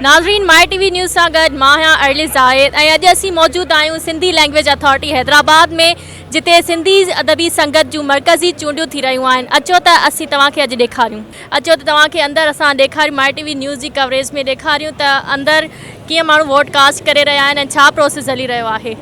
नाज़रीन माई TV news सां गॾु मां आहियां अर्ली ज़ाहिद ऐं अॼु असीं मौजूदु आहियूं सिंधी लैंग्वेज अथॉरिटी हैदराबाद में, जिते सिंधी अदबी संगत जूं मरकज़ी चूंडियूं थी रहियूं आहिनि। अचो त असीं तव्हांखे अॼु ॾेखारियूं, अचो त तव्हांखे अंदरि असां ॾेखारियूं, माई टीवी न्यूज़ जी कवरेज में ॾेखारियूं त अंदरि कीअं माण्हू वोट कास्ट करे रहिया आहिनि ऐं छा प्रोसेस हली रहियो आहे।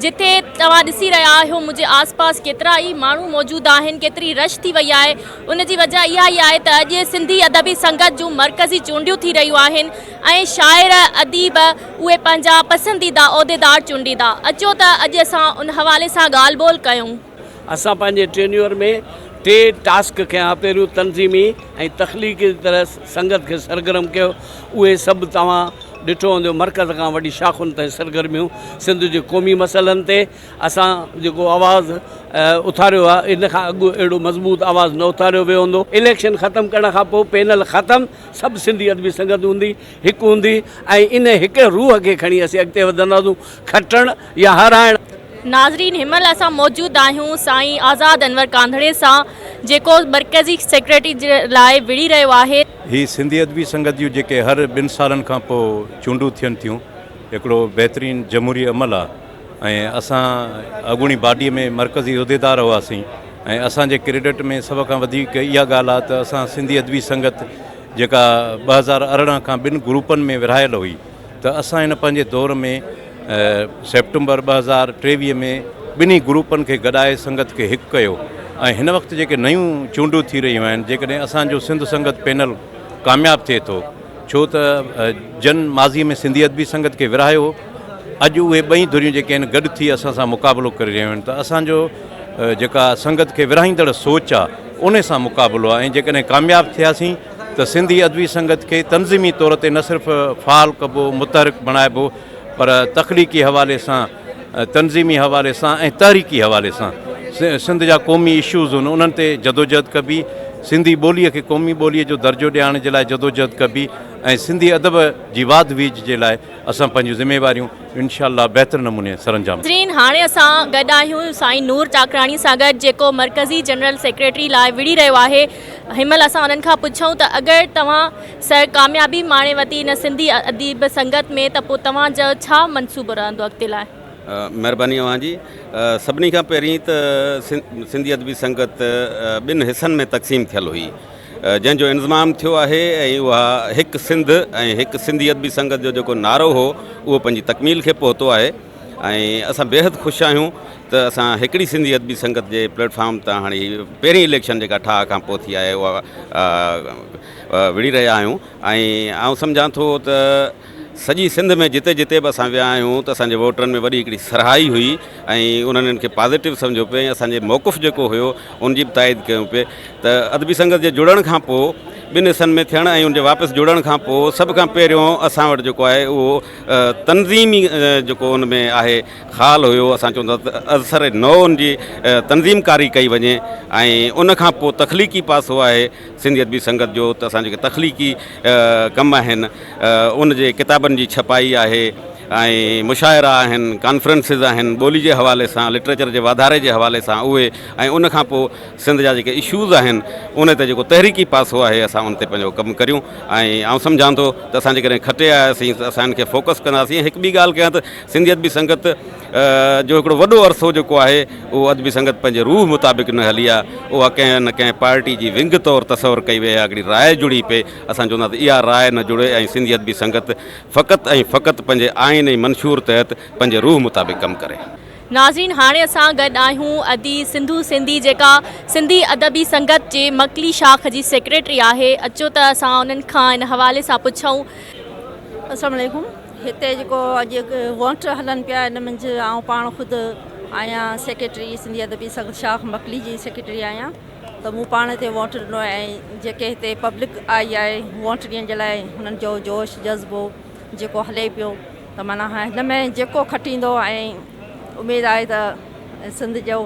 जिथे तव्हां ॾिसी रहिया आहियो मुंहिंजे आसपास केतिरा ई माण्हू मौजूदु आहिनि, केतिरी रश थी वई आहे। उन जी वजह इहा ई आहे त अॼु सिंधी अदबी संगत जूं मरकज़ी चूंडियूं थी रहियूं आहिनि ऐं शाइर अदीब उहे पंहिंजा पसंदीदा उहिदेदार चूंडींदा। अचो त अॼु असां उन हवाले सां ॻाल्हि ॿोल कयूं। असां पंहिंजे टेन्योर में 3 टास्क कया। पहिरियों तनज़ीमी ऐं तख़लीक़ी तरह संगत खे सरगर्म कयो। उहे सभु तव्हां ॾिठो हूंदो, मरकज़ खां वॾी शाख़ुनि ताईं सरगर्मियूं। सिंध जे क़ौमी मसइलनि ते असां जेको आवाज़ु उथारियो आहे, इन खां अॻु अहिड़ो मज़बूत आवाज़ु न उथारियो वियो हूंदो। इलेक्शन ख़तमु करण खां पोइ पैनल ख़तमु, सभु सिंधी अदबी संगत हूंदी, हिकु हूंदी ऐं इन हिकु रूह खे खणी असीं अॻिते वधंदासीं, खटणु या हाराइणु। नाज़रीन हिनमहिल असां मौजूदु आहियूं साईं आज़ाद अनवर कांधड़े सां, जेको मरकज़ी सेक्रेटरी जे लाइ विड़ी रहियो आहे। ही सिंधी अदबी संगत जूं जेके हर 2 सालनि खां पोइ चूंडूं थियनि थियूं, हिकिड़ो बहितरीनु जमहूरी अमल आहे। ऐं असां अॻूणी बाडीअ में मरकज़ी उहिदेदार हुआसीं ऐं असांजे क्रेडिट में सभ खां वधीक इहा ॻाल्हि आहे त असां सिंधी अदबी संगत जेका 2018 खां 2 ग्रुपनि में विरहायल हुई, त असां हिन पंहिंजे दौर में सेप्टेंबर 2023 में 2 ग्रुपनि खे गॾाए संगत खे हिकु कयो। ऐं हिन वक़्तु जेके नयूं चूंडूं थी रहियूं आहिनि, जेकॾहिं असांजो सिंध संगत पैनल कामयाबु थिए थो, छो त जन माज़ीअ में सिंधी अदबी संगत खे विरहायो, अॼु उहे 2 धुरियूं जेके आहिनि गॾु थी असां सां मुक़ाबिलो करे रहियूं आहिनि। त असांजो जेका संगत खे विरहाईंदड़ सोच आहे, उन सां मुक़ाबिलो आहे। ऐं जेकॾहिं कामयाबु थियासीं त सिंधी अदबी संगत खे तनज़ीमी तौर ते न सिर्फ़ु फ़ाल कबो, मुतहरिक बणाइबो, पर तख़लीक़ी हवाले सां, तनज़ीमी हवाले सां ऐं तहरीकी हवाले सां सिंध जा क़ौमी इशूज़ आहिनि, उन्हनि ते जदोजहद कबी। सिंधी ॿोलीअ खे क़ौमी ॿोलीअ जो दर्जो ॾियारण जे लाइ जदोजहद कबी ऐं सिंधी अदब जी वाध वीज जे लाइ असां पंहिंजूं ज़िम्मेवारियूं इनशाअल्लाह बहितर नमूने सरअंजाम। नाज़रीन हाणे असां गॾु आहियूं साईं नूर चाकराणी सां गॾु, जेको मरकज़ी जनरल सेक्रेटरी लाइ विड़ी रहियो आहे। हिनमहिल असां उन्हनि खां पुछूं त अगरि तव्हां कामयाबी माणे वरिती इन सिंधी अदीब संगत में, त पोइ तव्हांजो छा मनसूबो रहंदो अॻिते लाइ? महिरबानी अव्हांजी। सभिनी खां पहिरीं त सिंधी अदबी संगत 2 हिसनि में तक़सीम थियल हुई, जंहिंजो इंज़माम थियो आहे ऐं उहा हिकु सिंध ऐं हिकु सिंधी अदबी संगत जो जेको नारो हो, उहो पंहिंजी तकमील खे पहुतो आहे। ऐं असां बेहद ख़ुशि आहियूं त असां हिकिड़ी सिंधी अदबी संगत जे प्लेटफॉर्म तां हाणे पहिरीं इलेक्शन जेका ठाह खां पोइ थी आहे, उहा विड़ी रहिया आहियूं। ऐं आउं सम्झां थो त सॼी सिंध में जिते जिते बि असां विया आहियूं त असांजे वोटरनि में वॾी हिकिड़ी सराहाई हुई ऐं उन्हनि खे पॉज़िटिव सम्झो पिए। असांजे मौक़ुफ़ जेको हुयो उनजी बि ताईद कयूं पिए त अदबी संगत जे जुड़ण खां पोइ 2 हिसनि में थियण ऐं उनजे वापसि जुड़ण खां पोइ सभ खां पहिरियों असां वटि जेको आहे उहो तनज़ीमी जेको उन में आहे ख़ाल हुयो। असां चवंदा त असर नओ उनजी तनज़ीमकारी कई वञे ऐं उन खां पोइ तख़लीक़ी पासो आहे सिंधी अदबी संगत जो। त असां जेके तख़लीक़ी कम आहिनि, उन जे किताबनि जी छपाई आहे ऐं मुशाइरा आहिनि, कॉन्फ्रेंसिस आहिनि, ॿोली जे हवाले सां, लिटरेचर जे वाधारे जे हवाले सां उहे, ऐं उन खां पोइ सिंध जा जेके इशूज़ आहिनि उन ते जेको तहरीकी पासो आहे, असां उन ते पंहिंजो कमु करियूं। ऐं आउं सम्झां थो त असां जेकॾहिं खटे आयासीं त असां इनखे फोकस कंदासीं। हिकु ॿी ॻाल्हि कयां त सिंधी अदबी संगत जो हिकिड़ो वॾो अरसो जेको आहे, उहो अदबी संगत पंहिंजे रूह मुताबिक़ न हली आहे। उहा कंहिं न कंहिं पार्टी जी विंग तौरु तसवर कई वई आहे, हिकिड़ी राय जुड़ी पए। असां चवंदा त इहा राय न जुड़े ऐं सिंधी अदबी संगत फ़क़ति ऐं फ़क़ति पंहिंजे आइन ऐं मंशूर तहत पंहिंजे रूह मुताबिक़ कमु करे। नाज़रीन हाणे असां गॾु आहियूं सिंधु सिंधी, जेका सिंधी अदबी संगत जे मकली शाख जी सेक्रेटरी आहे। अचो त असां उन्हनि खां इन हवाले सां पुछूं। अस्सलाम वालेकुम। हिते जेको अॼु वोट हलनि पिया, इन मंझि आउं पाण ख़ुदि आहियां सेक्रेटरी सिंधी अदबी संगत शाख मकली जी सेक्रेटरी आहियां। त मूं पाण हिते वोट ॾिनो ऐं जेके हिते पब्लिक आई आहे वोट ॾियण जे लाइ, हुननि जो जोश जज़्बो जेको हले पियो, त माना हिन में जेको खटींदो ऐं उमेदु आहे त सिंध जो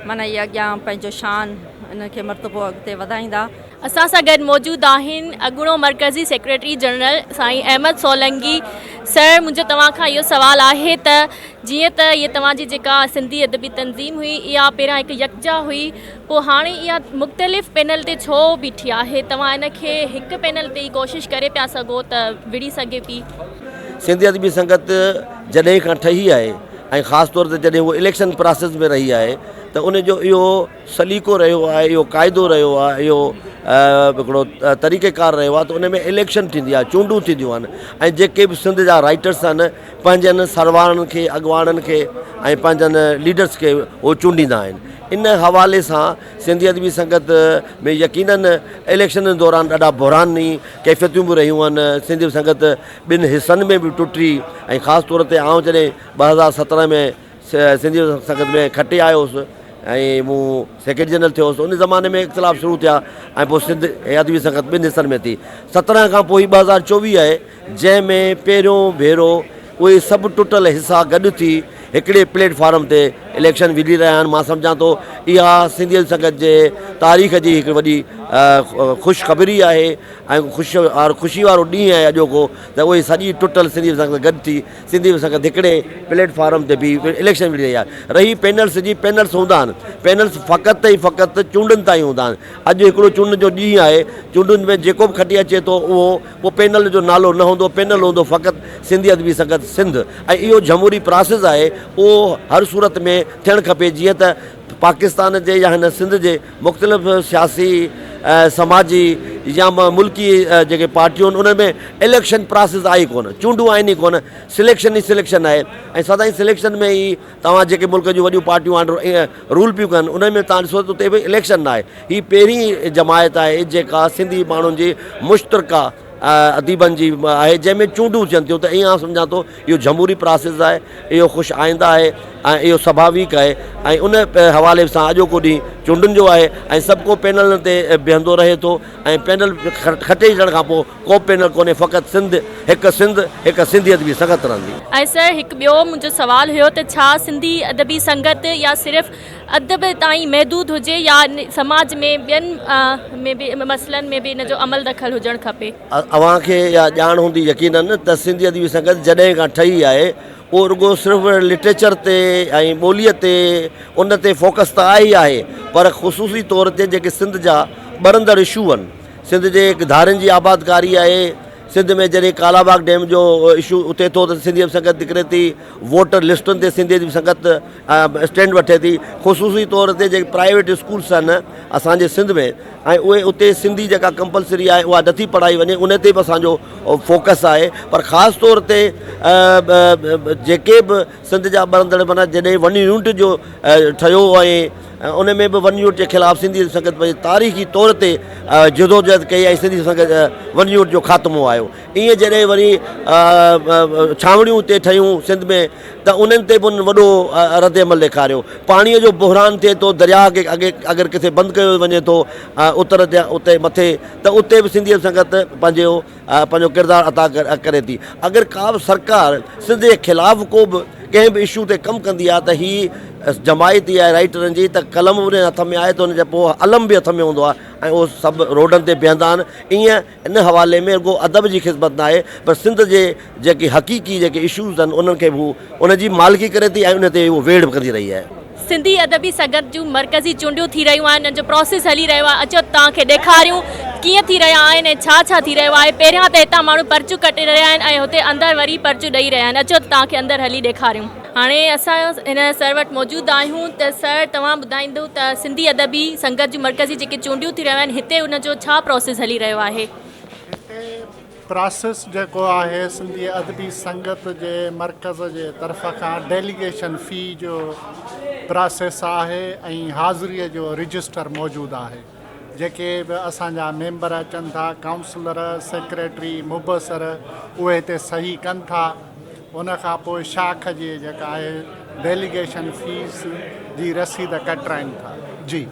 माना इहा अॻियां पंहिंजो शान इनखे मर्तबो अॻिते वधाईंदा। असां सां गॾु मौजूदु आहिनि अॻूणो मरकज़ी सेक्रेटरी जनरल साईं अहमद सोलंगी। सर मुंहिंजो तव्हां खां इहो सुवालु आहे त जीअं त इहा तव्हांजी जेका सिंधी अदबी तंज़ीम हुई इहा पहिरियां हिकु यकजा हुई, पोइ हाणे इहा मुख़्तलिफ़ पैनल ते छो बीठी आहे? तव्हां इन खे हिकु पैनल ते ई कोशिशि करे पिया सघो त विड़ी सघे पई? सिंधी अदबी संगत जॾहिं खां ठही आहे ऐं ख़ासि तौर ते जॾहिं उहो इलेक्शन प्रोसेस में रही आहे त उन जो इहो सलीक़ो रहियो आहे, इहो क़ाइदो रहियो आहे, इहो हिकिड़ो तरीक़ेकार रहियो आहे त उन में इलेक्शन थींदी आहे, चूंडूं थींदियूं आहिनि ऐं जेके बि सिंध जा राइटर्स आहिनि पंहिंजनि सरवाणनि खे, अॻुवाणनि खे ऐं पंहिंजनि लीडर्स खे उहो चूंडींदा आहिनि। इन हवाले सां सिंधी अदबी संगत में यकीनन इलेक्शन दौरान ॾाढा बुरानी कैफ़ियतूं बि रहियूं आहिनि। सिंधी संगत ॿिनि हिसनि में बि टुटी ऐं ख़ासि तौर ते आउं जॾहिं 2017 में सिंधी संगत में खटे आयो हुउसि ऐं मूं सेक्रेटरी जनरल थियो हुउसि, उन ज़माने में इख़्तिलाफ़ शुरू थिया ऐं पोइ सिंध अदबी संगत ॿिनि हिसनि में थी। 17 खां पोइ 2024 आहे जंहिंमें पहिरियों भेरो उहे सभु टुटल हिसा गॾु थी हिकिड़े प्लेटफॉर्म ते इलेक्शन विझी रहिया आहिनि। मां सम्झां थो इहा सिंधी संगत जे तारीख़ जी हिकु वॾी ख़ुशख़बरी आहे ऐं ख़ुशी वारो ॾींहुं आहे अॼोको त उहे सॼी टुटल सिंधी संगत गॾु थी सिंधी संगत हिकिड़े प्लेटफॉर्म ते बि इलेक्शन विझी रही आहे। रही पैनल्स जी, पैनल्स हूंदा आहिनि, पैनल्स फ़क़ति ई फ़क़ति चूंडनि ताईं हूंदा आहिनि। अॼु हिकिड़ो चूंड जो ॾींहुं आहे, चूंडुनि में जेको बि खटी अचे थो उहो पैनल जो नालो न हूंदो, पैनल हूंदो फ़क़ति सिंधी अदबी संगत सिंध। ऐं इहो जमहूरी प्रोसेस आहे उहो हर सूरत में थियणु खपे, जीअं त पाकिस्तान जे या हिन सिंध जे मुख़्तलिफ़ सियासी समाजी या मुल्की जेके पार्टियूं आहिनि उन्हनि में इलेक्शन प्रोसेस आहे कोन, चूंडूं आहिनि ई कोन, सिलेक्शन ई सिलेक्शन आहे। ऐं सदाईं सिलेक्शन में ई तव्हां जेके मुल्क जूं वॾियूं पार्टियूं आहिनि रूल पियूं कनि, उन्हनि में तव्हां ॾिसो त उते बि इलेक्शन न आहे। हीअ पहिरीं जमायत आहे जेका सिंधी माण्हुनि जी मुश्तरका अदीबनि जी आहे जंहिंमें चूंडूं थियनि थियूं। त ईअं सम्झां थो इहो जमहूरी प्रोसेस आहे, इहो ख़ुशि आईंदा आहे ऐं इहो स्वाभाविक आहे ऐं उन हवाले सां अॼोको ॾींहुं चूंडुनि जो आहे ऐं सभु को पैनल ते बीहंदो रहे थो ऐं पैनल खटे छॾण खां पोइ को पैनल कोन्हे, फ़क़ति सिंध हिकु सिंधी अदबी संगत रहंदी। ऐं सर हिकु ॿियो मुंहिंजो सुवालु हुयो त छा सिंधी अदबी संगत या सिर्फ़ु अदब ताईं महदूद हुजे या समाज में ॿियनि में बि मसइलनि में बि इन जो अमल दख़ल हुजणु खपे? अव्हांखे इहा ॼाण हूंदी यकीनन त सिंधी अदबी संगत जॾहिं खां ठही आहे उहो रुॻो सिर्फ़ु लिटरेचर ते ऐं ॿोलीअ ते उन ते फोकस त आहे ई आहे, पर ख़ुसूसी तौर ते जेके सिंध जा ॿरंदड़ इशू आहिनि, सिंध जे धारनि जी आबादकारी आहे, सिंध में जॾहिं कालाबाग डैम जो इशू उथे थो त सिंधी संगत निकिरे थी, वोटर लिस्टुनि ते सिंधी संगत स्टैंड वठे थी। ख़ुसूसी तौर ते जेके प्राइवेट स्कूल्स आहिनि असांजे सिंध में ऐं उहे उते सिंधी जेका कंपलसरी आहे उहा नथी पढ़ाई वञे, उन ते बि असांजो फोकस आहे। पर ख़ासि तौर ते जेके बि सिंध जा ॿरंदड़ माना जॾहिं वन यूनिट जो ठहियो ऐं उन में बि वन यूनिट जे ख़िलाफ़ु सिंधी संगत पंहिंजे तारीख़ी तौर ते जदोजहद कई ऐं सिंधी संगत वन यूनिट जो ख़ात्मो आयो। ईअं जॾहिं वरी छावड़ियूं उते ठहियूं सिंध में त उन्हनि ते बि वॾो रद्द अमल ॾेखारियो। पाणीअ जो बहिरान थिए थो, दरिया खे अगरि किथे बंदि कयो वञे थो उतर ते उते मथे, त उते बि सिंधी संगत पंहिंजो किरदारु अदा करे थी। अगरि का बि सरकार सिंध जे ख़िलाफ़ु को बि कंहिं बि इशू ते कमु कंदी आहे त हीअ जमायती आहे राइटरनि जी, त कलम उन हथ में आहे त उनजे पोइ अलम बि हथ में हूंदो आहे ऐं उहो सभु रोडनि ते बीहंदा आहिनि। ईअं इन हवाले में रुॻो अदब जी ख़िदमत न आहे, पर सिंध जे जेके हक़ीक़ी जेके इशूज़ आहिनि उन्हनि खे बि उनजी मालिकी करे थी ऐं उन ते उहो वेड़ बि कंदी रही आहे। सिंधी अदबी संगत जूं मरकज़ी चूंडियूं थी रहियूं आहिनि, जो प्रोसेस हली रहियो आहे, अचो तव्हांखे ॾेखारियूं कीअं थी रहिया आहिनि ऐं छा थी रहियो आहे। पहिरियां त हितां माण्हू पर्चूं कटे रहिया आहिनि ऐं हुते अंदरि वरी पर्चूं ॾेई रहिया आहिनि। अचो तव्हांखे अंदरि हली ॾेखारियूं। हाणे असां हिन सर वटि मौजूदु आहियूं त सर तव्हां ॿुधाईंदो त सिंधी अदबी संगत जूं मरकज़ी जेके चूंडियूं थी रहियूं आहिनि हिते उनजो छा प्रोसेस हली रहियो आहे? प्रोसेस जेको आहे सिंधी अदबी संगत जे मर्कज़ जे तरफ़ खां डेलीगेशन फ़ी जो प्रोसेस आहे ऐं हाज़िरीअ जो रजिस्टर मौजूदु आहे। जेके बि असांजा मेंबर अचनि था, काउंसलर, सेक्रेटरी, मुबसर, उहे हिते सही कनि था। उन खां पोइ शाख जी जेका आहे डेलीगेशन फ़ीस जी रसीद कटाइनि था। जी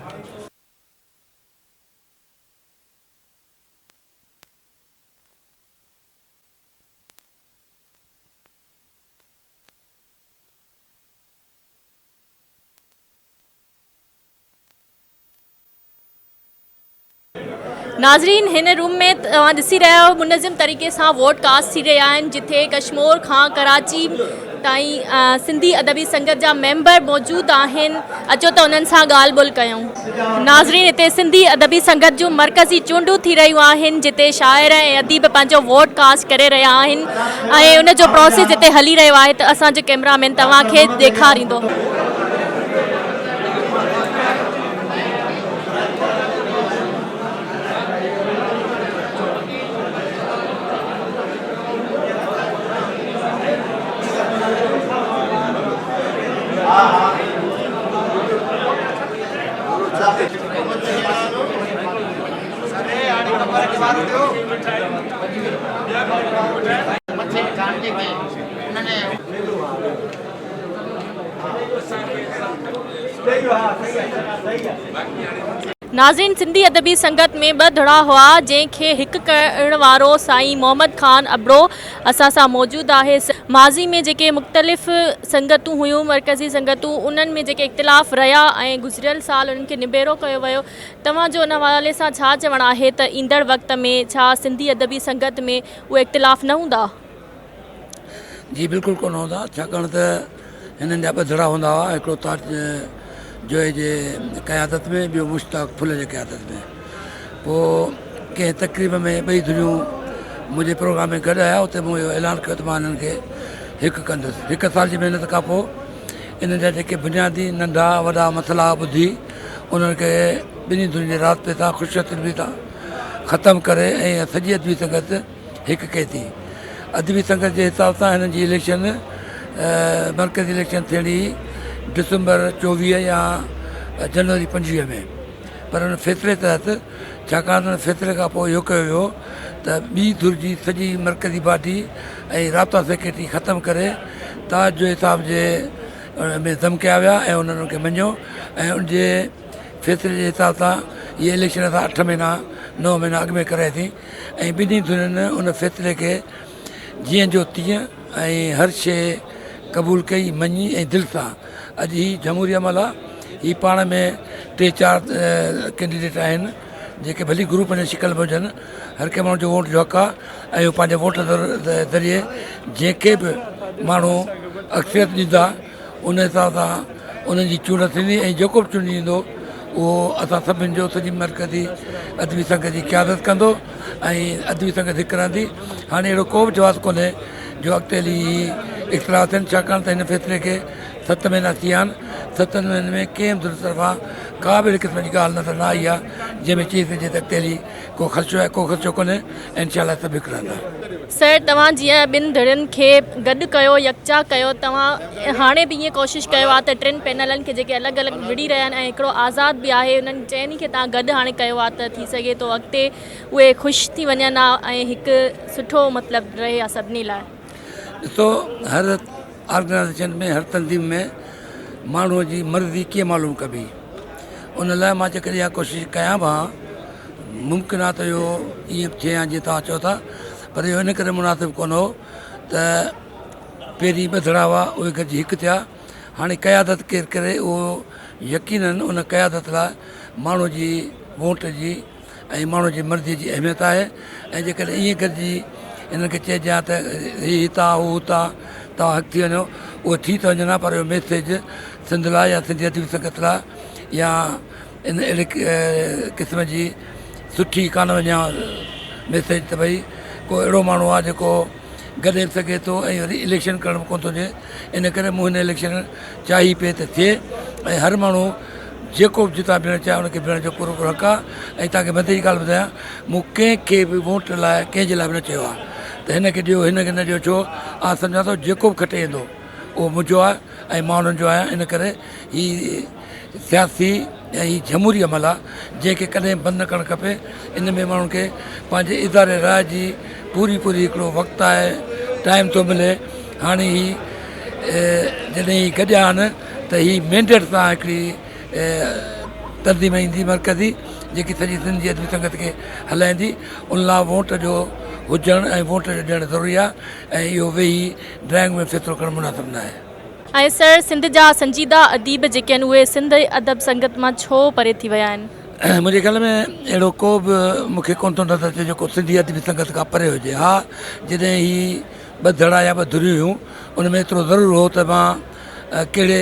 नाज़रीन हिन रूम में तव्हां ॾिसी रहिया आहियो मुनज़िम तरीक़े सां वोट कास्ट थी रहिया आहिनि जिथे कश्मीर खां कराची ताईं सिंधी अदबी संगत जा मेंबर मौजूदु आहिनि। अचो त उन्हनि सां ॻाल्हि ॿोल कयूं। नाज़रीन हिते सिंधी अदबी संगत जूं मरकज़ी चूंडूं थी रहियूं आहिनि जिते शाइर ऐं अदीब पंहिंजो वोट कास्ट करे रहिया आहिनि ऐं उन जो प्रोसेस हिते हली रहियो आहे त असांजो कैमरामैन तव्हांखे ॾेखारींदो। नाज़रीन सिंधी अदबी संगत में ॿ धड़ा हुआ जंहिंखे हिकु करण वारो साईं मोहम्मद ख़ान अबड़ो असां सां मौजूदु आहे। माज़ी में जेके मुख़्तलिफ़ संगतूं हुयूं मरकज़ी संगतूं उन्हनि में जेके इख़्तिलाफ़ रहिया ऐं गुज़िरियल साल उन्हनि खे निबेरो कयो वियो। तव्हांजो उन हवाले सां छा चवणु आहे त ईंदड़ वक़्त में छा सिंधी अदबी संगत में उहे इख़्तिलाफ़ न हूंदा? जी बिल्कुलु कोन हूंदा, छाकाणि त हिननि जा ॿ धड़ा हूंदा हुआ, हिकिड़ो ताज जो जे क़यादत में, ॿियो मुश्ताक फुल जे क़यादत में। पोइ कंहिं तक़रीब में ॿई धुरियूं मुंहिंजे प्रोग्राम में गॾु आया, उते मूं इहो ऐलान कयो त मां हिननि खे हिकु कंदुसि। हिकु साल जी महिनत खां पोइ इन जा जेके बुनियादी नंढा वॾा मसइला ॿुधी उन्हनि खे ॿिन्ही धुरियुनि जे राब्ते सां ख़ुशि सां ख़तमु करे ऐं सॼी अदबी संगत हिकु कई थी। अदबी संगत जे हिसाब सां हिननि जी इलेक्शन मरकज़ी इलेक्शन थियणी दिसंबर 24 या जनवरी 25 में, पर हुन फ़ैसिले तहत छाकाणि त हुन फ़ैसिले खां पोइ इहो कयो वियो त ॿी धुर जी सॼी मरकज़ी पार्टी ऐं राब्ता सेक्रेटरी ख़तमु करे ताज जो हिसाब जे में धमकिया विया ऐं उन्हनि खे मञियो ऐं उनजे फ़ैसिले जे हिसाब सां इहे इलेक्शन असां 8 महीना 9 महीना अॻु में कराए थी ऐं ॿिन्ही धुरियुनि उन फ़ैसिले खे जीअं जो तीअं ऐं हर शइ क़बूल कई मञी ऐं दिलि सां। अॼु ही जमहूरी अमल आहे, ही पाण में 3-4 कैंडिडेट आहिनि जेके भली ग्रुप जे शिकल में हुजनि, हर कंहिं माण्हू जो वोट जो हक़ु आहे ऐं पंहिंजे वोट ज़रिए जंहिंखे बि माण्हू अक्सरियत ॾींदा उन हिसाब सां उन्हनि जी चूंड थींदी ऐं जेको बि चूंडी ईंदो उहो असां सभिनि जो सॼी मरकज़ी अदबी संगत जी क़यादत कंदो ऐं अदबी संगत हिकु रहंदी। हाणे अहिड़ो को बि जवाबु कोन्हे जो अॻिते हली इख़्तिलाफ़ थियनि, छाकाणि त हिन फ़ैसिले खे 7 महीना थी विया आहिनि। 7 महीननि में कंहिं बि तरफ़ां का बि अहिड़ी क़िस्म जी ॻाल्हि नज़र न आई आहे जंहिंमें चई सघिजे त अॻिते हली को ख़र्चो कोन्हे ऐं इनशाला सभु हिकु रहंदा। सर तव्हां जीअं ॿिनि धड़ियुनि खे गॾु कयो यकचा कयो, तव्हां हाणे बि ईअं कोशिशि कयो आहे त 3 पैनलनि खे जेके अलॻि अलॻि विड़ी रहिया आहिनि ऐं हिकिड़ो आज़ादु बि आहे उन्हनि चइनी खे तव्हां गॾु हाणे कयो आहे त थी सघे थो अॻिते उहे ख़ुशि थी वञनि ऐं हिकु सुठो मतिलबु रहे आहे सभिनी लाइ। ॾिसो हर ऑर्गेनाइज़ेशन में हर तंज़ीम में माण्हूअ जी मर्ज़ी कीअं मालूम कबी, उन लाइ मां जेकॾहिं इहा कोशिशि कयां बि मुमकिन आहे त इहो ईअं थिए हा जीअं तव्हां चओ था, पर इहो इन करे मुनासिबु कोन हो त पहिरीं 2 धड़ा हुआ उहे गॾिजी हिकु थिया। हाणे क़यादत केरु करे उहो यकीनन उन क़यादत लाइ माण्हू जी वोट जी ऐं माण्हू जी मर्ज़ीअ जी अहमियत आहे ऐं जेकॾहिं ईअं गॾिजी हिननि खे चइजे हा त हीअ हितां हू हुतां तव्हां हक़ थी वञो, उहो थी त वञनि हा, पर इहो मैसेज सिंध लाइ या सिंधी अदबी संगत लाइ या इन अहिड़े क़िस्म जी सुठी कान वञा मैसेज त भई को अहिड़ो माण्हू आहे जेको गॾे बि सघे थो ऐं वरी इलेक्शन करणु बि कोन थो थिए। इन करे मूं हिन इलेक्शन चाही पिए त थिए ऐं हर माण्हू जेको बि जितां बीहणु चाहे उनखे बीहण जो पूरो हक़ु आहे। ऐं तव्हांखे वधीक ॻाल्हि ॿुधायां, मूं कंहिंखे बि वोट लाइ कंहिंजे लाइ बि न चयो आहे त हिनखे ॾियो हिनखे न ॾियो, छो आ सम्झां थो जेको बि खटे ईंदो उहो मुंहिंजो आहे ऐं मां उन्हनि जो आहियां। इन करे हीअ सियासी ऐं हीअ जमहूरी अमल आहे जंहिंखे कॾहिं बंदि न करणु खपे। इन में माण्हुनि खे पंहिंजे इदारे राय जी पूरी हिकिड़ो वक़्तु आहे, टाइम थो मिले। हाणे ही जॾहिं ही गॾिया आहिनि त ही मैंडेट सां हिकिड़ी तंज़ीम ईंदी मरकज़ी जेकी सॼी सिंधी अदबी संगत खे हलाईंदी, उन लाइ वोट जो हुजणु ऐं वोट जो ॾियणु ज़रूरी आहे ऐं इहो वेही ड्राइंग में फ़ैसिलो करणु मुनासिबु न आहे। ऐं सर सिंध जा संजीदा अदीब जेके आहिनि उहे सिंध अदब संगत मां छो परे थी विया आहिनि? मुंहिंजे ख्याल में अहिड़ो को बि मूंखे कोन थो नज़र अचे जेको सिंधी अदबी संगत खां परे हुजे। हा, जॾहिं ही ॿ धड़ा या ॿ धुरियूं हुयूं उन में एतिरो ज़रूरु हो त मां कहिड़े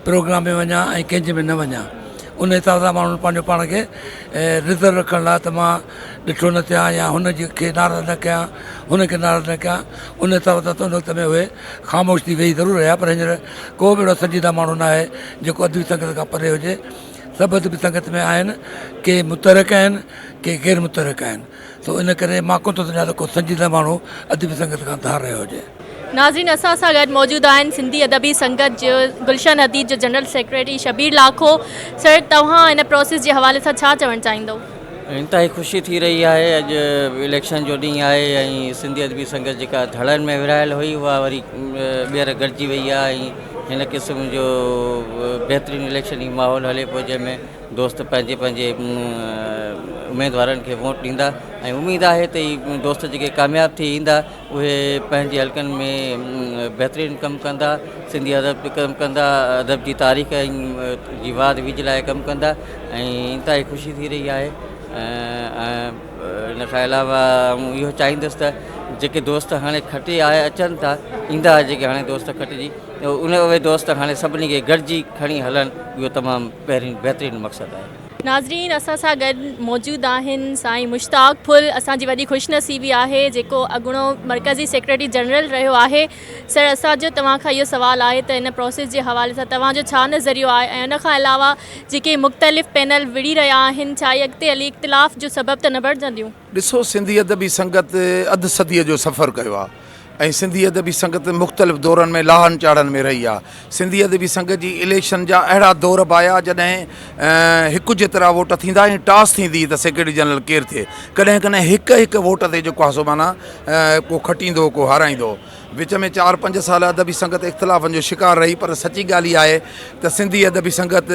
प्रोग्राम में वञा ऐं कंहिंजे में न वञा। उन हिसाब सां माण्हू पंहिंजो पाण खे रिज़र्व रखण लाइ त मां ॾिठो न थियां या हुन खे नाराज़ न कयां, हुनखे नाराज़ न कयां। उन हिसाब सां त उन वक़्त में उहे ख़ामोश थी वेही ज़रूरु रहिया, पर हींअर को बि अहिड़ो संजीदा माण्हू न आहे जेको अदबी संगत खां परे हुजे। सभु अदबी संगत में आहिनि, के मुतरक आहिनि, के गैर मुतरक आहिनि। सो इन करे मां कोन थो सम्झां त को संजीदा माण्हू अदबी संगत खां धार रहियो हुजे। नाज़रीन, असां सां गॾु मौजूदु आहिनि सिंधी अदबी संगत जो गुलशन हदीद जो जनरल सेक्रेटरी शबीर लाखो। सर, तव्हां हिन प्रोसेस जे हवाले सां छा चवणु चाहींदो? इंतहाई ख़ुशी थी रही आहे। अॼु इलेक्शन जो ॾींहुं आहे ऐं सिंधी अदबी संगत जेका धड़नि में विरहायल हुई उहा वरी ॿीहर गॾिजी वई आहे ऐं हिन क़िस्म जो बहितरीनु इलेक्शन जी माहौल हले पियो, जंहिंमें दोस्त पंहिंजे पंहिंजे उमेदवारनि खे वोट ॾींदा ऐं उमेदु आहे त ही दोस्त जेके कामयाबु थी ईंदा उहे पंहिंजे हलकनि में बहितरीनु कमु कंदा, सिंधी अदब कमु कंदा, अदब जी तारीख़ जी वाद विज लाइ कमु कंदा ऐं इंतहाई ख़ुशी थी रही आहे। इन खां अलावा इहो चाहींदुसि त जेके दोस्त हाणे खटे आया अचनि था, ईंदा जेके हाणे दोस्त खटिजी, उहे दोस्त हाणे सभिनी खे गॾिजी खणी हलनि, इहो तमामु बहितरीनु मक़सदु आहे। नाज़रीन, असां सां गॾु मौजूदु आहिनि साईं मुश्ताक फुल, असांजी वॾी ख़ुशनसीबी आहे जेको अॻूणो मरकज़ी सेक्रेटरी जनरल रहियो आहे। सर, असांजो तव्हां खां इहो सुवालु आहे त इन प्रोसेस जे हवाले सां तव्हांजो छा नज़रियो आहे ऐं इन खां अलावा जेके मुख़्तलिफ़ पैनल विड़ी रहिया आहिनि, छा इहे अॻिते हली इख़्तिलाफ़ जो सबबु त न बणिजंदियूं? ॾिसो, सिंधी अदबी संगत अधु सदीअ जो सफ़र कयो आहे ऐं सिंधी अदबी संगत मुख़्तलिफ़ दौरनि में लाहन चाढ़नि में रही आहे। सिंधी अदबी संगत जी इलेक्शन जा अहिड़ा दौर बि आया जॾहिं हिकु जेतिरा वोट थींदा ऐं टास थींदी त सेक्रेटरी जनरल केरु थिए। कॾहिं कॾहिं हिकु वोट ते जेको आहे सो माना को खटींदो, को हाराईंदो। विच में 4-5 साल अदबी संगत इख़्तिलाफ़नि जो शिकार रही, पर सची ॻाल्हि इहा आहे त सिंधी अदबी संगत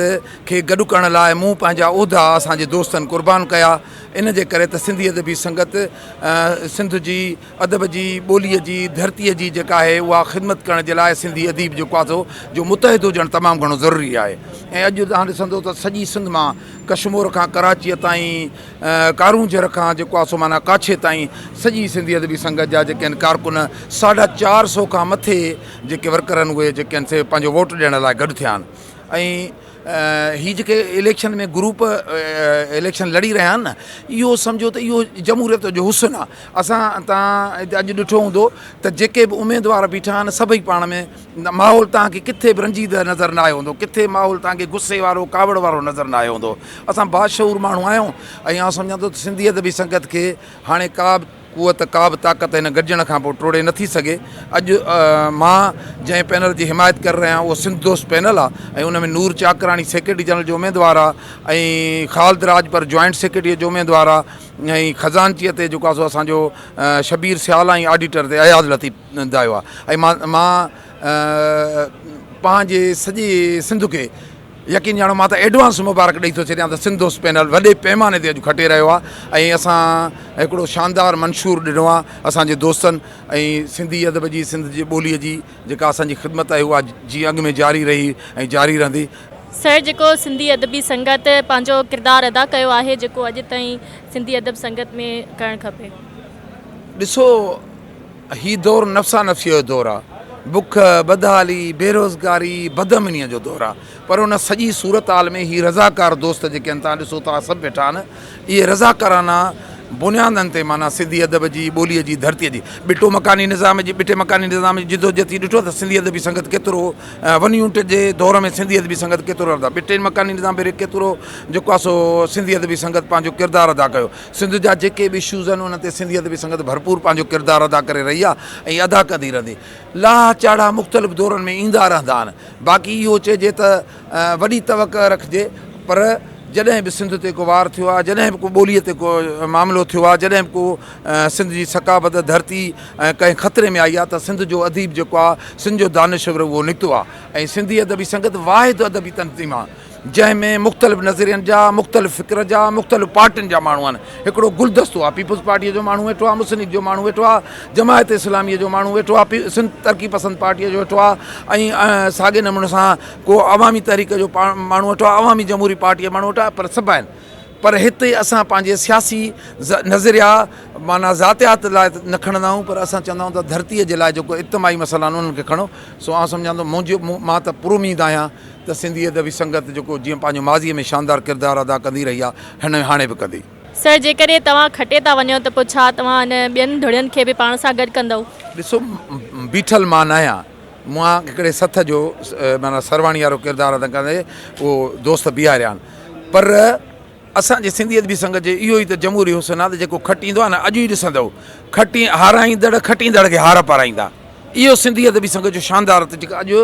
खे गॾु करण लाइ मूं पंहिंजा उहिदा असांजे दोस्तनि क़ुर्बान कया। इन जे करे त सिंधी अदबी संगत सिंध जी अदब जी ॿोलीअ जी धरतीअ जी जेका आहे उहा ख़िदमत करण जे लाइ सिंधी अदीब जेको आहे सो जो मुतहिद हुजणु तमामु घणो ज़रूरी आहे। ऐं अॼु तव्हां ॾिसंदो त सॼी सिंध मां कश्मीर खां कराचीअ ताईं, कारूंजर खां जेको आहे सो माना काछे ताईं सॼी सिंधी अदबी संगत जा जेके आहिनि कारकुन 450 खां मथे जेके वर्कर आहिनि उहे जेके आहिनि से पंहिंजो वोट ॾियण लाइ गॾु थिया आहिनि। ऐं ही जेके इलेक्शन में ग्रुप इलेक्शन लड़ी रहिया आहिनि न, इहो सम्झो त इहो जमहूरियत जो हुस्न आहे। तव्हां अॼु ॾिठो हूंदो त जेके बि उमेदवार बीठा आहिनि सभई पाण में माहौल तव्हांखे किथे बि रंजीद नज़र न आयो हूंदो, किथे माहौल तव्हांखे गुस्से वारो कावड़ वारो नज़र न आयो हूंदो। असां बाशऊर माण्हू आहियूं ऐं आउं सम्झां थो त सिंधी अदबी संगत खे हाणे का बि कुवत, का बि ताक़त हिन गॾिजण खां पोइ टोड़े नथी सघे। अॼु मां जंहिं पैनल जी हिमायत करे रहिया आहियां उहो सिंध दोस्त पैनल आहे ऐं उन में नूर चाकराणी सेक्रेटरी जनरल जो उमेदवार आहे ऐं ख़ालिद राजपर जॉइंट सेक्रेटरीअ जो उमेदवार आहे ऐं ख़ज़ानचीअ ते जेको आहे सो असांजो शबीर सियाला ऐं ऑडिटर ते अयाज़ लतीफ़ दायो आहे। ऐं मां पंहिंजे सॼे सिंध खे यकीन ॼाणो, मां त एडवांस मुबारक ॾेई थो छॾियां त सिंध दोस्त पैनल वॾे पैमाने ते अॼु खटे रहियो आहे ऐं असां हिकिड़ो शानदार मंशूर ॾिनो आहे असांजे दोस्तनि ऐं सिंधी अदब जी, सिंध जी ॿोलीअ जी जेका असांजी ख़िदमत आहे उहा जीअं अॻु में जारी रही ऐं जारी रहंदी। सर, जेको सिंधी अदबी संगत पंहिंजो किरदारु अदा कयो आहे जेको अॼु ताईं सिंधी अदब संगत में करणु खपे? ॾिसो, हीउ दौरु नफ़्सा नफ़्सीअ जो दौरु आहे, बुख, बदहाली, बेरोज़गारी, बदअमनीअ जो दौरु आहे, पर उन सॼी सूरत हाल में हीअ रज़ाकार दोस्त जेके आहिनि तव्हां ॾिसो था सभु वेठा आहिनि, इहे रज़ाकाराना बुनियादनि ते माना सिंधी अदब जी ॿोलीअ जी धरतीअ जी ॿिटे मकानी निज़ाम जी जिदोजहदी ॾिठो त सिंधी अदबी संगत केतिरो वन यूनिट जे दौर में सिंधी अदबी संगत केतिरो रहिया, ॿिटे मकानी निज़ाम भेरे केतिरो जेको आहे सो सिंधी अदबी संगत पंहिंजो किरदारु अदा कयो। सिंध जा जेके बि इशूज़ आहिनि उन ते सिंधी अदबी संगत भरपूर पंहिंजो किरदारु अदा करे रही आहे ऐं अदा कंदी रहंदी। लाह चाढ़ा मुख़्तलिफ़ दौरनि में ईंदा रहंदा आहिनि। बाक़ी इहो चइजे त वॾी तवक़ रखिजे, पर जॾहिं बि सिंध ते को वार थियो आहे, जॾहिं बि को ॿोलीअ ते को मामिलो थियो आहे, जॾहिं बि को सिंध जी सकावत धरती कंहिं ख़तरे में आई आहे त सिंध जो अदीब जेको आहे, सिंध जो दानिश्वर उहो निकितो आहे। ऐं सिंधी अदबी संगत वाहिद अदबी तनज़ीम आहे जंहिंमें मुख़्तलिफ़ नज़रियनि जा, मुख़्तलिफ़ फ़िक्र जा, मुख़्तलिफ़ पार्टियुनि जा माण्हू आहिनि। हिकिड़ो गुलदस्तो आहे, पीपल्स पार्टीअ जो माण्हू वेठो आहे, मुस्लिम लीग जो माण्हू वेठो आहे, जमायत इस्लामीअ जो माण्हू वेठो आहे, सिंध तरक़ी पसंद पार्टीअ जो वेठो आहे, ऐं साॻे नमूने सां को अवामी तहरीक जो माण्हू वेठो आहे, अवामी जमहूरी पार्टीअ जो माण्हू वेठो आहे, पर सभु आहिनि। पर हिते असां पंहिंजे सियासी नज़रिया माना ज़ातियात लाइ न खणंदा आहियूं, पर असां चवंदा आहियूं त धरतीअ जे लाइ जेको इज्तिमाही मसइला आहिनि उन्हनि खे खणो। सो आउं सम्झां थो मां त पुर उमीद आहियां त सिंधी अदबी संगत जेको जीअं पंहिंजो माज़ीअ में शानदार किरदारु अदा कंदी रही आहे, हिन हाणे बि कंदी। सर जेकॾहिं तव्हां खटे था वञो त पोइ छा तव्हां हिन ॿियनि धुड़ियुनि खे बि पाण सां गॾु कंदव? ॾिसो, बीठल मां न आहियां, मां हिकिड़े सथ जो माना सरवाणी वारो किरदारु अदा कंदे उहो दोस्त बीहारिया आहिनि। पर असांजे सिंधी अदबी संगत जे इहो ई त जमहूरी हुसन आहे त जेको खटींदो आहे न, अॼु ई ॾिसंदव हाराईंदड़ खटींदड़ खे हार पाराईंदा। इहो सिंधी अदबी संगत जो शानदार त जेका अॼु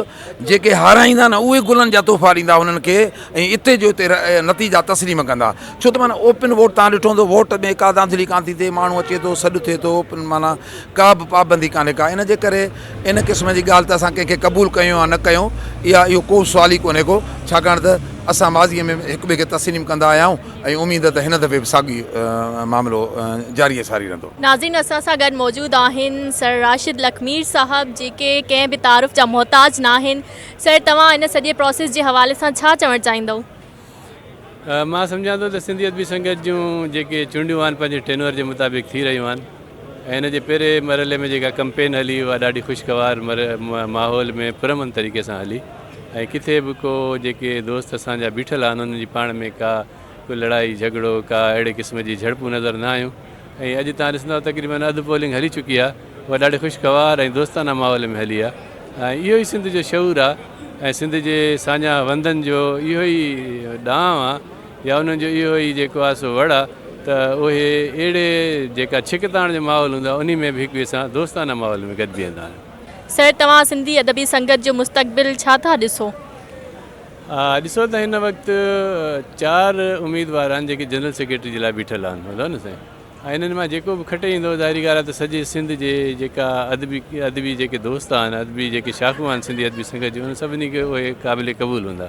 जेके हाराईंदा न उहे गुलनि जा तोहफ़ा ॾींदा उन्हनि खे, ऐं हिते जो हिते नतीजा तस्लीम कंदा। छो त माना ओपन वोट तव्हां ॾिठो हूंदो, वोट में का धांधली कान थी थिए, माण्हू अचे थो, सॾु थिए थो, माना का बि पाबंदी कान्हे का। इन जे करे इन क़िस्म जी ॻाल्हि त असां कंहिंखे क़बूल कयूं या न कयूं, इहो को सुवाल ई कोन्हे को, छाकाणि त असां माज़ीअ में हिक ॿिए खे तस्लीम कंदा आया आहियूं, ऐं उमेद त हिन दफ़े बि साॻी मामिलो जारी सारी रहंदो। नाज़रीन, असां सां गॾु मौजूदु आहिनि सर राशिद लखमीर साहब, जेके कंहिं बि तारुफ़ जा मोहताज न आहिनि। सर, तव्हां हिन सॼे प्रोसेस जे हवाले सां छा चवणु चाहींदव? मां सम्झां थो त सिंधी अदबी संगत जूं जेके चूंडियूं आहिनि पंहिंजे टेनुअर जे मुताबिक़ थी रहियूं आहिनि, ऐं हिन जे पहिरें मरहले में जेका कंपेन हली उहा ॾाढी ख़ुशगवार माहौल में पुरमन तरीक़े सां हली, ऐं किथे बि को जेके दोस्त असांजा बीठल आहिनि उन्हनि जी पाण में का लड़ाई झगड़ो का अहिड़े क़िस्म जी झड़पूं नज़र न आयूं। ऐं अॼु तव्हां ॾिसंदव तक़रीबन अधु पोलिंग हली चुकी आहे, उहा ॾाढे ख़ुशगवार ऐं दोस्ताना माहौल में हली आहे। ऐं इहो ई सिंध जो शऊर आहे, ऐं सिंध जे साञा वंदनि जो इहो ई ॾांव आहे, या उन्हनि जो इहो ई जेको आहे सो वड़ आहे त उहे अहिड़े जेका छिकताण जो माहौल हूंदो आहे उन में बि हिक ॿिए सां दोस्ताना माहौल में गॾिजी वेंदा आहिनि। सर, तव्हां सिंधी अदबी संगत जो मुस्तक़बिल छा था ॾिसो? ॾिसो त हिन वक़्तु 4 उम्मीदवार आहिनि जेके जनरल सेक्रेटरी जे लाइ बीठल आहिनि, हूंदो न साईं। ऐं हिननि मां जेको बि खटे ईंदो, ज़ाहिरी ॻाल्हि आहे त सॼे सिंध जे जेका अदबी जेके दोस्त आहिनि, अदबी जेके शाखूं आहिनि सिंधी अदबी संगत जूं, उन सभिनी खे उहे क़ाबिल क़बूल हूंदा।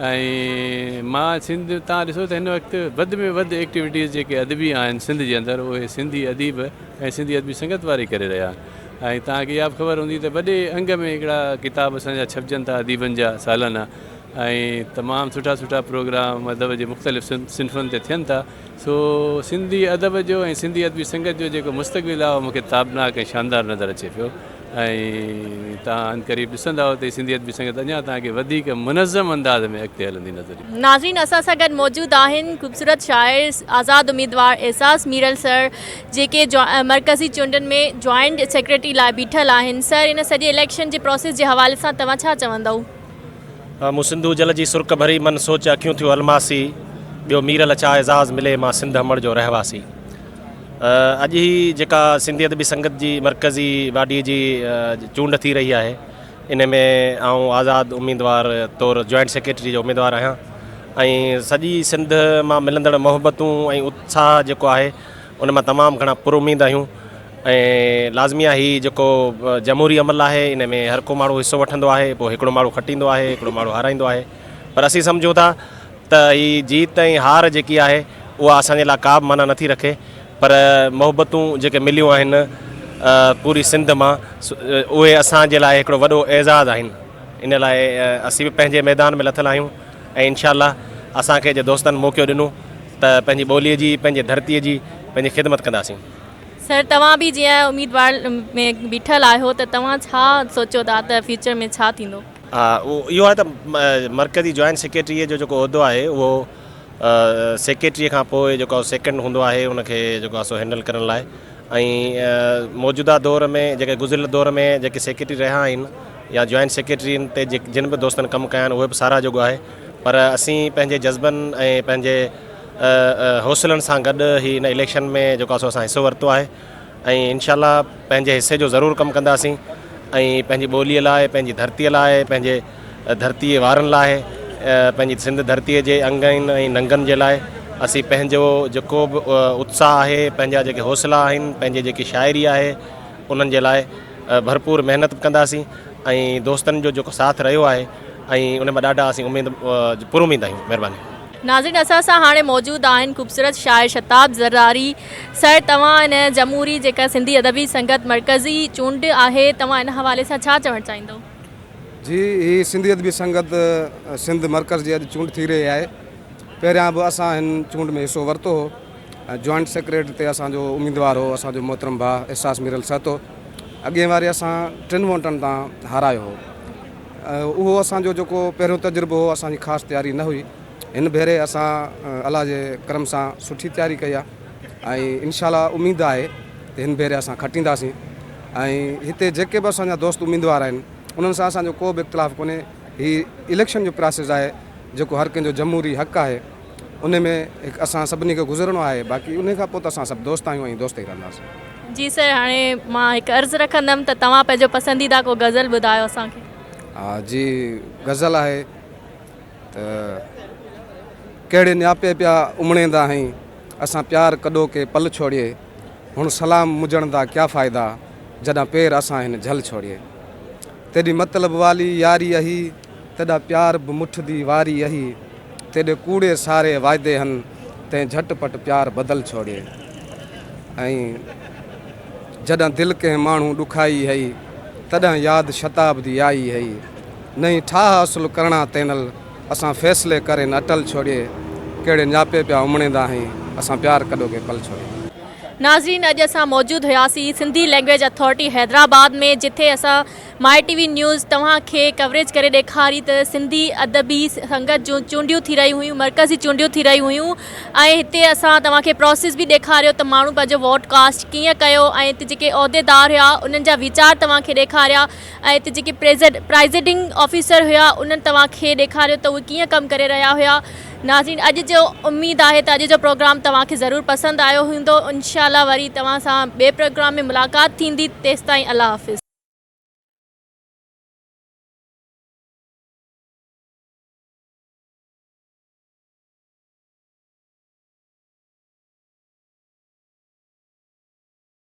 ऐं मां सिंध तव्हां ॾिसो त हिन वक़्तु वधि में वधि एक्टिविटीज़ जेके अदबी आहिनि सिंध जे अंदरि, उहे सिंधी अदीब ऐं सिंधी अदबी संगत वारे करे रहिया आहिनि। ऐं तव्हांखे इहा बि ख़बर हूंदी त वॾे अंग में हिकिड़ा किताब असांजा छपजनि था अदीबनि जा सालाना, ऐं तमामु सुठा सुठा प्रोग्राम अदब जे मुख़्तलिफ़ सिन्फ़ुनि ते थियनि था। सो सिंधी अदब जो ऐं सिंधी अदबी संगत जो जेको मुस्तक़बिल आहे उहो मूंखे ताबनाक ऐं शानदार नज़र अचे पियो। ऐं तव्हां अनक़रीब ॾिसंदा त सिंधी अदबी संगत अञा तव्हांखे वधीक मुनज़म अंदाज़ में अॻिते हलंदी नज़र ईंदी। नाज़रीन, असां सां गॾु मौजूदु आहिनि ख़ूबसूरत शाइर आज़ाद उम्मीदवार एहसास मीरल सर, जेके मरकज़ी चूंडनि में जॉइंट सेक्रेटरी लाइ बीठल आहिनि। सर, इन सॼे इलेक्शन जे प्रोसेस जे हवाले सां तव्हां छा चवंदव? मूं सिंधू जल जी सुर्क भरी मन सोच अखियूं थियूं अलमासी, ॿियो मीरल अचा एज़ाज़ मिले मां सिंध हमड़ जो रहवासी। अॼु ई जेका सिंधी अदबी संगत जी मरकज़ी बाडीअ जी चूंड थी रही आहे, इन में आउं आज़ाद उम्मीदवार तौरु जॉइंट सेक्रेटरी जो उम्मीदवार आहियां। ऐं सॼी सिंध मां मिलंदड़ मोहबतूं ऐं उत्साह जेको आहे उन मां तमामु घणा पुरुमीद आहियूं। ऐं लाज़मी आहे हीउ जेको जमहूरी अमल आहे, इन में हर को माण्हू हिसो वठंदो आहे, पोइ हिकिड़ो माण्हू खटींदो आहे, हिकिड़ो माण्हू हाराईंदो आहे। पर असीं सम्झूं था त हीअ जीत ऐं हार जेकी आहे उहा असांजे लाइ का बि माना नथी रखे, पर मोहबतूं जेके मिलियूं आहिनि पूरी सिंध मां, उहे असांजे लाइ हिकिड़ो वॾो एज़ाज़ आहिनि। इन लाइ असीं बि पंहिंजे मैदान में लथल आहियूं, ऐं इनशाअल्लाह असांखे जे दोस्तनि मौक़ो ॾिनो त पंहिंजी ॿोलीअ जी, पंहिंजे धरतीअ जी पंहिंजी ख़िदमत कंदासीं। सर, तव्हां बि जीअं उम्मीदवार में बीठल आहियो त तव्हां छा सोचियो था त फ्यूचर में छा थींदो? इहो आहे त मरकज़ी जॉइंट सेक्रेटरीअ जो जेको उहिदो आहे उहो सेक्रेटरीअ खां पोइ जेको सेकेंड हूंदो आहे उनखे जेको आहे सो हैंडल करण लाइ। ऐं मौजूदा दौर में जेके गुज़िरियल दौर में जेके सेक्रेटरी रहिया आहिनि या जॉइंट सेक्रेटरीनि ते जिन बि दोस्तनि कमु कया आहिनि उहे बि सारा जेको आहे, पर असीं पंहिंजे जज़्बनि ऐं पंहिंजे हौसलनि सां गॾु ही इन इलेक्शन में जेको आहे सो असां हिसो वरितो आहे। ऐं इनशाअल्लाह पंहिंजे हिसे जो ज़रूरु कमु कंदासीं, ऐं पंहिंजी ॿोलीअ लाइ, पंहिंजी धरतीअ लाइ, पंहिंजे धरतीअ वारनि लाइ, पंहिंजी सिंध धरतीअ जे अंगनि ऐं नंगनि जे लाइ असीं पंहिंजो जेको बि उत्साह आहे, पंहिंजा जेके हौसला आहिनि, पंहिंजे जेकी शाइरी आहे उन्हनि जे लाइ भरपूर महिनत कंदासीं। ऐं दोस्तनि जो जेको साथ रहियो आहे ऐं उन मां ॾाढा असीं पुरुमीद आहियूं। महिरबानी। नाज़रीन, असां सां हाणे मौजूदु आहिनि ख़ूबसूरत शाइर शताब ज़रदारी। सर, तव्हां इन जमहूरी जेका सिंधी अदबी संगत मरकज़ी चूंड आहे, तव्हां इन हवाले सां छा चवणु चाहींदो? जी, ही सिंधी अदबी संगत सिंध मरकज़ जी अॼु चूंड थी रही आहे। पहिरियां बि असां हिन चूंड में हिसो वरितो हो ऐं जॉइंट सेक्रेटरी ते असांजो उम्मीदवार हो असांजो मोहतरम भाउ एहसास मिरल सहतो। अॻे वारे असां 3 वोटनि तां हारायो हो। उहो असांजो जेको पहिरियों तजुर्बो हो, असांजी ख़ासि तयारी न हुई। हिन भेरे असां अलाह जे करम सां सुठी तयारी कई आहे ऐं इंशाअल्लाह उमेद आहे त हिन भेरे असां खटींदासीं। ऐं हिते जेके बि असांजा दोस्त उम्मीदवार आहिनि उन्हनि सां असांजो को बि इख़्तिलाफ़ु कोन्हे। ही इलेक्शन जो प्रोसेस आहे जेको हर कंहिंजो जमहूरी हक़ आहे, उन में हिकु असां सभिनी खे गुज़रणो आहे। बाक़ी उन खां पोइ त असां सभु दोस्त आहियूं ऐं दोस्त ई रहंदासीं। जी सर, हाणे मां हिकु अर्ज़ु रखंदमि त तव्हां पंहिंजो पसंदीदा को गज़ल ॿुधायो असांखे। हा जी, गज़ल आहे त कहिड़े न्यापे पिया उमड़ेंदा आहीं असां प्यार कॾो के पल छोड़िए, हुण सलाम मुझण दा क्या फ़ाइदा जॾहिं पेर असां हिन झल छोड़िए। तेॾी मतिलब वाली यारी अही तॾहिं प्यार बि मुठ दी वारी अही, तेॾे कूड़े सारे वाइदे हन तंहिं झटपट प्यार बदल छोड़िए। ऐं जॾहिं दिलि कंहिं माण्हू ॾुखाई हई तॾहिं यादि शताब्दी आई हई, नई ठाह असुल करणा तैनल असां फ़ैसिले करे न अटल छोड़िए। कहिड़े न्यापे पिया उमड़ेंदा आहीं असां प्यार कॾो के पल छोड़िए। नाज़रीन, अॼु असां मौजूदु हुआसीं सिंधी लैंग्वेज अथॉरिटी हैदराबाद में, जिथे असां माई टीवी न्यूज़ तव्हांखे कवरेज करे ॾेखारी त सिंधी अदबी संगत जूं चूंडियूं थी रही हुयूं, मरकज़ी चूंडियूं थी रही हुयूं। ऐं हिते असां तव्हांखे प्रोसेस बि ॾेखारियो त माण्हू पंहिंजो वोट कास्ट कीअं कयो ऐं हिते जेके उहिदेदार हुआ उन्हनि जा वीचार तव्हांखे ॾेखारिया ऐं हिते जेके प्रेज़िडिंग ऑफिसर हुआ उन्हनि तव्हांखे ॾेखारियो त उहे कीअं कमु करे रहिया हुआ। नाज़रीन, अॼु जो उम्मीद आहे त अॼु जो प्रोग्राम तव्हांखे ज़रूरु पसंदि आयो हूंदो। इंशाअल्लाह वरी तव्हां सां ॿिए प्रोग्राम में मुलाक़ात थींदी। तेसिताईं अल्लाह हाफ़िज़।